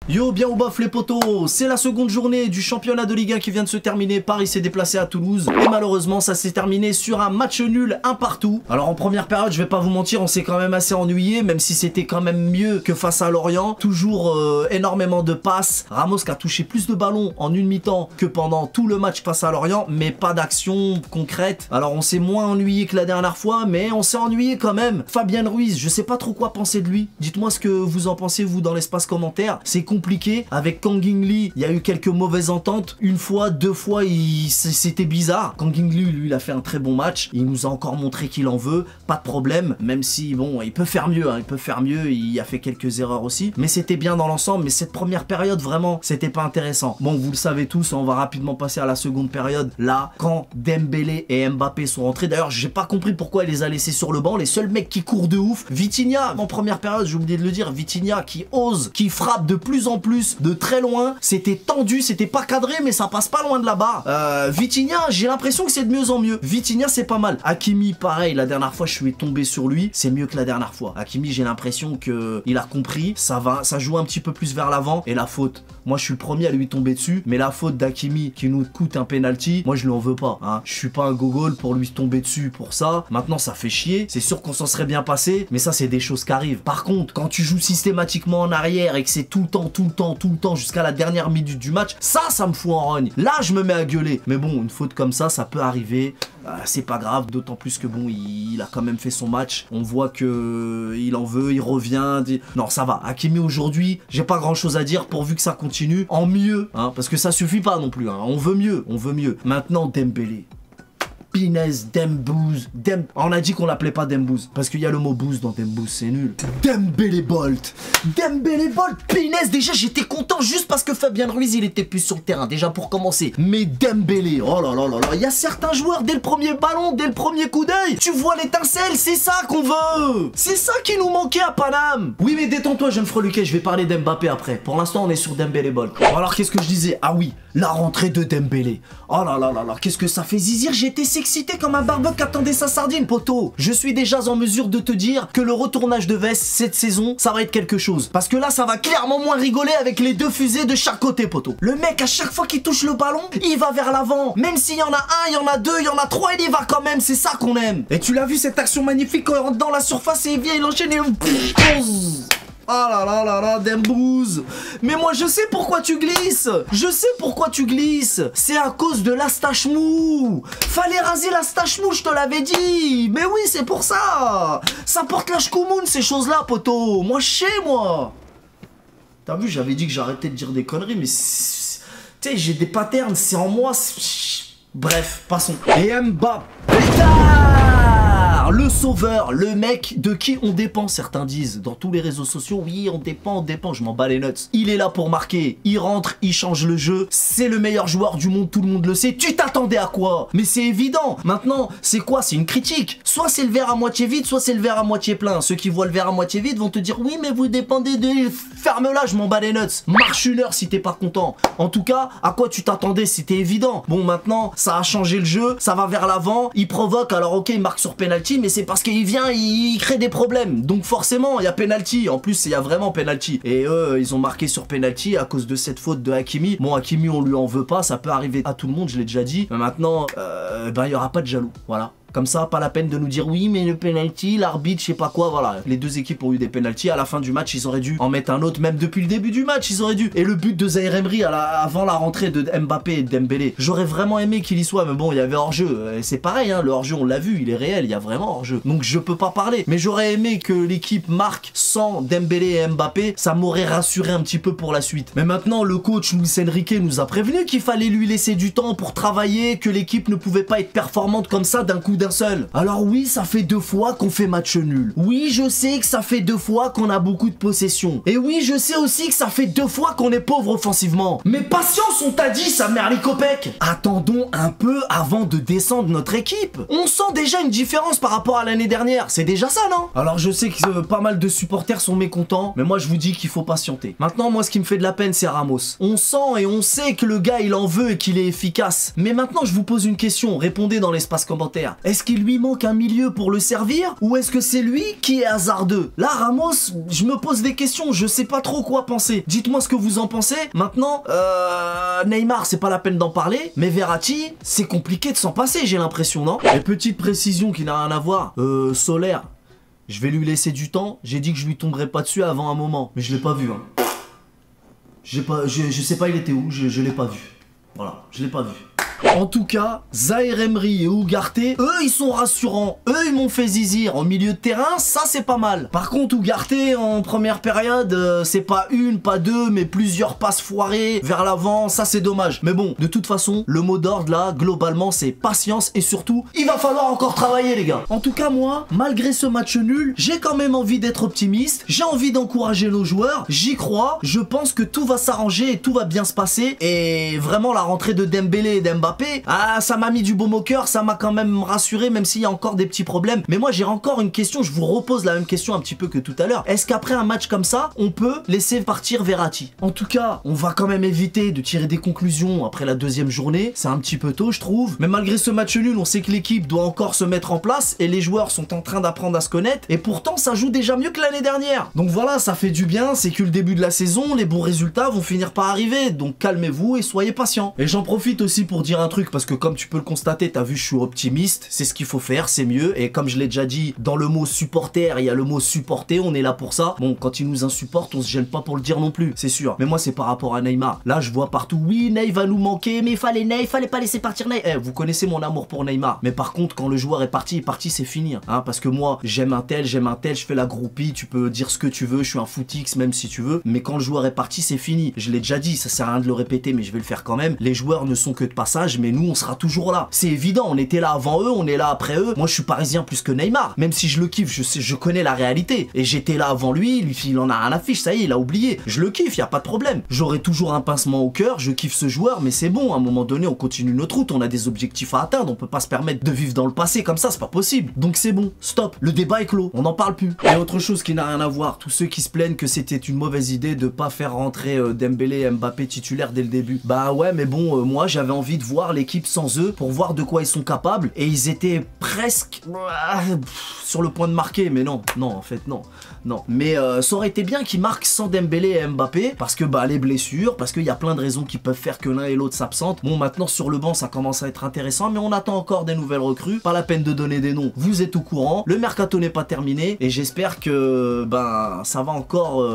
Yo, bien ou bof les potos, c'est la seconde journée du championnat de Ligue 1 qui vient de se terminer. Paris s'est déplacé à Toulouse et malheureusement ça s'est terminé sur un match nul, un partout. Alors en première période, je vais pas vous mentir, on s'est quand même assez ennuyé, même si c'était quand même mieux que face à Lorient. Toujours énormément de passes. Ramos qui a touché plus de ballons en une mi-temps que pendant tout le match face à Lorient, mais pas d'action concrète. Alors on s'est moins ennuyé que la dernière fois, mais on s'est ennuyé quand même. Fabien Ruiz, je sais pas trop quoi penser de lui. Dites-moi ce que vous en pensez vous dans l'espace commentaire. C'est compliqué. Avec Kang In Lee, il y a eu quelques mauvaises ententes. Une fois, deux fois, c'était bizarre. Kang In Lee, lui, il a fait un très bon match. Il nous a encore montré qu'il en veut. Pas de problème. Même si, bon, il peut faire mieux. Hein, il peut faire mieux. Il a fait quelques erreurs aussi. Mais c'était bien dans l'ensemble. Mais cette première période, vraiment, c'était pas intéressant. Bon, vous le savez tous, on va rapidement passer à la seconde période. Là, quand Dembélé et Mbappé sont rentrés. D'ailleurs, j'ai pas compris pourquoi il les a laissés sur le banc. Les seuls mecs qui courent de ouf. Vitinha, en première période, j'ai oublié de le dire. Vitinha qui ose, qui frappe de plus en plus de très loin, c'était tendu, c'était pas cadré, mais ça passe pas loin de là-bas. Vitinha, j'ai l'impression que c'est de mieux en mieux. Vitinha, c'est pas mal. Hakimi, pareil, la dernière fois, je suis tombé sur lui, c'est mieux que la dernière fois. Hakimi, j'ai l'impression que il a compris, ça joue un petit peu plus vers l'avant, et la faute. Moi, je suis le premier à lui tomber dessus, mais la faute d'Hakimi qui nous coûte un penalty, moi, je lui en veux pas. Hein. Je suis pas un gogol pour lui tomber dessus pour ça. Maintenant, ça fait chier. C'est sûr qu'on s'en serait bien passé, mais ça, c'est des choses qui arrivent. Par contre, quand tu joues systématiquement en arrière et que c'est tout le temps, jusqu'à la dernière minute du match, ça me fout en rogne. Là, je me mets à gueuler. Mais bon, une faute comme ça peut arriver. C'est pas grave, d'autant plus que bon, il a quand même fait son match. On voit que il en veut, il revient. Non, ça va. Hakimi aujourd'hui, j'ai pas grand chose à dire pourvu que ça continue en mieux, hein, parce que ça suffit pas non plus. Hein. On veut mieux, on veut mieux. Maintenant, Dembélé. Pinez, Dembouz, on a dit qu'on l'appelait pas Dembouz parce qu'il y a le mot bouse dans Dembouz, c'est nul. Dembélé Bolt, Pinez, déjà j'étais content juste parce que Fabien Ruiz il était plus sur le terrain déjà pour commencer. Mais Dembélé, oh là là là là, il y a certains joueurs dès le premier ballon, dès le premier coup d'œil, tu vois l'étincelle, c'est ça qu'on veut. C'est ça qui nous manquait à Paname. Oui mais détends-toi jeune freluquet, je vais parler d'Mbappé après. Pour l'instant on est sur Dembélé Bolt. Bon, alors qu'est-ce que je disais? Ah oui, la rentrée de Dembélé. Oh là là là là, qu'est-ce que ça fait zizir, j'étais excité comme un barbecue qui attendait sa sardine, poteau. Je suis déjà en mesure de te dire que le retournage de veste cette saison, ça va être quelque chose. Parce que là, ça va clairement moins rigoler avec les deux fusées de chaque côté, poteau. Le mec, à chaque fois qu'il touche le ballon, il va vers l'avant. Même s'il y en a un, il y en a deux, il y en a trois, il y va quand même. C'est ça qu'on aime. Et tu l'as vu, cette action magnifique quand il rentre dans la surface et il vient, il enchaîne et... Ah là là là là, Dembouz. Mais moi je sais pourquoi tu glisses. Je sais pourquoi tu glisses. C'est à cause de la stache mou. Fallait raser la stache mou, je te l'avais dit. Mais oui, c'est pour ça. Ça porte la shkoumoun, ces choses-là, poteau. Moi je sais, moi. T'as vu, j'avais dit que j'arrêtais de dire des conneries, mais... Tu sais, j'ai des patterns, c'est en moi. Bref, passons. Et Mbappé. Le sauveur, le mec de qui on dépend, certains disent dans tous les réseaux sociaux, oui on dépend, je m'en bats les nuts. Il est là pour marquer, il rentre, il change le jeu, c'est le meilleur joueur du monde, tout le monde le sait, tu t'attendais à quoi? Mais c'est évident, maintenant c'est quoi? C'est une critique, soit c'est le verre à moitié vide, soit c'est le verre à moitié plein. Ceux qui voient le verre à moitié vide vont te dire oui mais vous dépendez de... Ferme-la, je m'en bats les nuts. Marche une heure si t'es pas content. En tout cas, à quoi tu t'attendais? C'était évident. Bon maintenant, ça a changé le jeu, ça va vers l'avant, il provoque, alors ok il marque sur penalty, mais c'est parce qu'il vient, il crée des problèmes. Donc forcément, il y a penalty. En plus, il y a vraiment penalty. Et eux, ils ont marqué sur penalty à cause de cette faute de Hakimi. Bon, Hakimi, on lui en veut pas. Ça peut arriver à tout le monde, je l'ai déjà dit. Mais maintenant, il y aura pas de jaloux. Voilà. Comme ça, pas la peine de nous dire oui mais le penalty, l'arbitre, je sais pas quoi, voilà. Les deux équipes ont eu des penalties, à la fin du match ils auraient dû en mettre un autre, même depuis le début du match ils auraient dû. Et le but de Zaïre Emery avant la rentrée de Mbappé et de Dembélé, j'aurais vraiment aimé qu'il y soit, mais bon il y avait hors-jeu. C'est pareil hein, le hors-jeu on l'a vu, il est réel, il y a vraiment hors-jeu. Donc je peux pas parler, mais j'aurais aimé que l'équipe marque sans Dembélé et Mbappé, ça m'aurait rassuré un petit peu pour la suite. Mais maintenant le coach Luis Enrique nous a prévenu qu'il fallait lui laisser du temps pour travailler, que l'équipe ne pouvait pas être performante comme ça d'un coup d'un seul. Alors oui, ça fait 2 fois qu'on fait match nul. Oui, je sais que ça fait 2 fois qu'on a beaucoup de possession. Et oui, je sais aussi que ça fait 2 fois qu'on est pauvre offensivement. Mais patience, on t'a dit, ça mère les copecs. Attendons un peu avant de descendre notre équipe. On sent déjà une différence par rapport à l'année dernière. C'est déjà ça, non? Alors je sais que pas mal de supporters sont mécontents, mais moi je vous dis qu'il faut patienter. Maintenant, moi ce qui me fait de la peine, c'est Ramos. On sent et on sait que le gars, il en veut et qu'il est efficace. Mais maintenant, je vous pose une question, répondez dans l'espace commentaire. Est-ce Est-ce qu'il lui manque un milieu pour le servir? Ou est-ce que c'est lui qui est hasardeux? Là, Ramos, je me pose des questions, je sais pas trop quoi penser. Dites-moi ce que vous en pensez. Maintenant, Neymar, c'est pas la peine d'en parler, mais Verratti, c'est compliqué de s'en passer, j'ai l'impression, non? Et petite précision qui n'a rien à voir, Solaire, je vais lui laisser du temps, j'ai dit que je lui tomberais pas dessus avant un moment, mais je l'ai pas vu, hein. Je sais pas il était où, je l'ai pas vu. Voilà, je l'ai pas vu. En tout cas, Zaïre Emery et Ugarte, eux ils sont rassurants, eux ils m'ont fait zizir. En milieu de terrain, ça c'est pas mal. Par contre, Ugarte en première période, c'est pas une, pas deux, mais plusieurs passes foirées vers l'avant, ça c'est dommage. Mais bon, de toute façon, le mot d'ordre là, globalement, c'est patience et surtout, il va falloir encore travailler les gars. En tout cas, moi, malgré ce match nul, j'ai quand même envie d'être optimiste, j'ai envie d'encourager nos joueurs, j'y crois, je pense que tout va s'arranger et tout va bien se passer. Et vraiment, la rentrée de Dembélé et d'Mbappé, ah, ça m'a mis du baume au cœur, ça m'a quand même rassuré, même s'il y a encore des petits problèmes. Mais moi, j'ai encore une question, je vous repose la même question un petit peu que tout à l'heure. Est-ce qu'après un match comme ça, on peut laisser partir Verratti? En tout cas, on va quand même éviter de tirer des conclusions après la deuxième journée. C'est un petit peu tôt, je trouve. Mais malgré ce match nul, on sait que l'équipe doit encore se mettre en place et les joueurs sont en train d'apprendre à se connaître. Et pourtant, ça joue déjà mieux que l'année dernière. Donc voilà, ça fait du bien, c'est que le début de la saison, les bons résultats vont finir par arriver. Donc calmez-vous et soyez patients. Et j'en profite aussi pour dire un truc, parce que comme tu peux le constater, t'as vu, je suis optimiste, c'est ce qu'il faut faire, c'est mieux. Et comme je l'ai déjà dit, dans le mot supporter, il y a le mot supporter, on est là pour ça. Bon, quand il nous insupporte, on se gêne pas pour le dire non plus, c'est sûr. Mais moi, c'est par rapport à Neymar. Là, je vois partout, oui, Ney va nous manquer, mais il fallait pas laisser partir Ney. Eh, vous connaissez mon amour pour Neymar. Mais par contre, quand le joueur est parti, c'est fini. Hein, parce que moi, j'aime un tel, je fais la groupie, tu peux dire ce que tu veux, je suis un footix, même si tu veux. Mais quand le joueur est parti, c'est fini. Je l'ai déjà dit, ça sert à rien de le répéter, mais je vais le faire quand même. Les joueurs ne sont que de passage, mais nous, on sera toujours là. C'est évident, on était là avant eux, on est là après eux. Moi, je suis parisien plus que Neymar. Même si je le kiffe, je connais la réalité. Et j'étais là avant lui, il en a rien à fiche, ça y est, il a oublié. Je le kiffe, y a pas de problème. J'aurai toujours un pincement au cœur, je kiffe ce joueur, mais c'est bon, à un moment donné, on continue notre route, on a des objectifs à atteindre, on peut pas se permettre de vivre dans le passé comme ça, c'est pas possible. Donc c'est bon, stop, le débat est clos, on n'en parle plus. Et autre chose qui n'a rien à voir, tous ceux qui se plaignent que c'était une mauvaise idée de pas faire rentrer Dembélé et Mbappé titulaires dès le début. Bah ouais, mais bon, moi j'avais envie de voir l'équipe sans eux pour voir de quoi ils sont capables, et ils étaient presque sur le point de marquer, mais non, en fait non. Mais ça aurait été bien qu'ils marquent sans Dembélé et Mbappé, parce que bah les blessures, parce qu'il y a plein de raisons qui peuvent faire que l'un et l'autre s'absentent. Bon, maintenant sur le banc ça commence à être intéressant, mais on attend encore des nouvelles recrues, pas la peine de donner des noms, vous êtes au courant, le mercato n'est pas terminé, et j'espère que ben ça va encore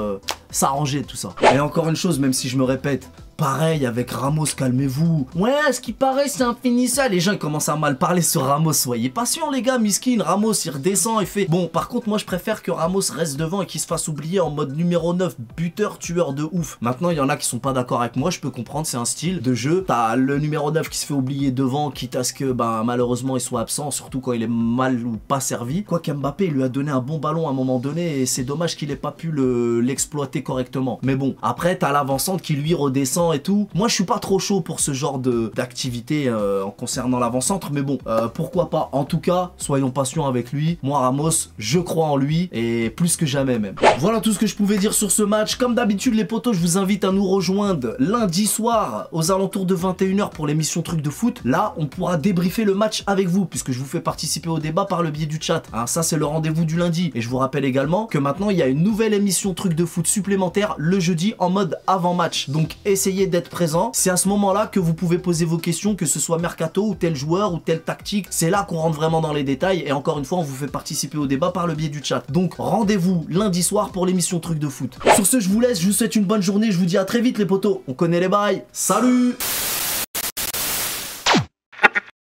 s'arranger tout ça. Et encore une chose, même si je me répète, pareil avec Ramos, calmez-vous. Ouais, ce qui paraît, c'est infinissable. Les gens ils commencent à mal parler sur Ramos. Soyez patients, les gars. Miskin, Ramos, il redescend et fait. Bon, par contre, moi, je préfère que Ramos reste devant et qu'il se fasse oublier en mode numéro 9, buteur, tueur de ouf. Maintenant, il y en a qui sont pas d'accord avec moi. Je peux comprendre, c'est un style de jeu. T'as le numéro 9 qui se fait oublier devant, quitte à ce que, ben, malheureusement, il soit absent, surtout quand il est mal ou pas servi. Quoi qu'Mbappé lui a donné un bon ballon à un moment donné et c'est dommage qu'il ait pas pu l'exploiter correctement. Mais bon, après, t'as l'avancante qui lui redescend et tout. Moi je suis pas trop chaud pour ce genre d'activité en concernant l'avant-centre, mais bon, pourquoi pas. En tout cas, soyons patients avec lui. Moi Ramos, je crois en lui, et plus que jamais même. Voilà tout ce que je pouvais dire sur ce match. Comme d'habitude les potos, je vous invite à nous rejoindre lundi soir aux alentours de 21 h pour l'émission Truc de Foot. Là on pourra débriefer le match avec vous, puisque je vous fais participer au débat par le biais du chat. Hein, ça c'est le rendez-vous du lundi. Et je vous rappelle également que maintenant il y a une nouvelle émission Truc de Foot supplémentaire le jeudi en mode avant-match. Donc essayez d'être présent, c'est à ce moment-là que vous pouvez poser vos questions, que ce soit mercato ou tel joueur ou telle tactique. C'est là qu'on rentre vraiment dans les détails, et encore une fois on vous fait participer au débat par le biais du chat. Donc rendez-vous lundi soir pour l'émission Truc de Foot. Sur ce, je vous laisse, je vous souhaite une bonne journée, je vous dis à très vite les potos, on connaît les bails, salut.